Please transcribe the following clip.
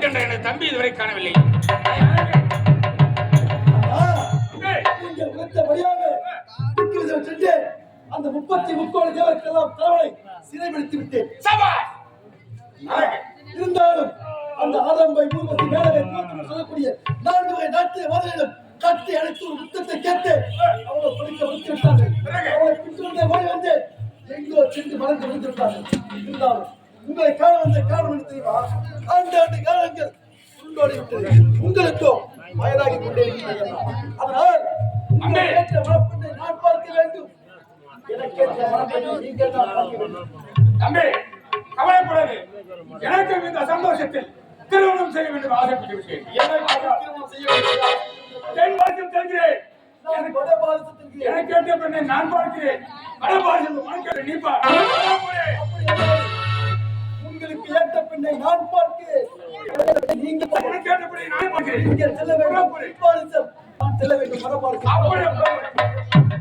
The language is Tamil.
கண்ட எனது தம்பி இதுவரை காணவில்லை. அந்த 33 தேவர்களெல்லாம் தலைவனை சிறைப்படுத்தி விட்டேன். இருந்தாலும் அந்த ஆரம்பை பூர்வத்தை மேலவை சொல்லக்கூடிய 4 வகை நாட்டிய வாதங்களிடம் கட்டி அழைத்து ஒரு புத்தத்தை கேட்டு அவளை படிக்க வைத்து விட்டார்கள். அவளை பிடித்து ஓடி வந்து எங்கோ சென்று மறந்து விழுந்திருந்தார்கள். இருந்தாலும் உங்களை காண வந்த காரணம் என்ன தெரியுமா? ஆண்டு காலங்கள் உங்களோடு விட்டது. உங்களுக்கும் வயதாகி கொண்டே இருக்கிறது. அதனால் ஏற்ற மனப்பெண்ணை நான் பார்க்க வேண்டும். எனக்கேற்ற மனப்பெண்ணை நீங்கள் தான் பார்க்க வேண்டும். தம்பி, கவலைப்படாது. எனக்கு இந்த சந்தோஷத்தில் திருமணம் செய்ய வேண்டும் ஆசைப்பட்டு விட்டேன். திருமணம் செய்ய வேண்டும். தென் பாரதம் தெரிகிறேன். எனக்கு வட பாரதம் தெரிகிறேன். எனக்கு ஏற்ற பெண்ணை நான் பார்க்கிறேன். வட பாரதம் உனக்கு நீ பார். உங்களுக்கு ஏற்ற பெண்ணை நான் பார்க்கிறேன். நீங்கள் எனக்கு ஏற்ற பெண்ணை நான் பார்க்கிறேன். நீங்கள் செல்ல வேண்டும். நான் செல்ல வேண்டும். வட பாரதம்.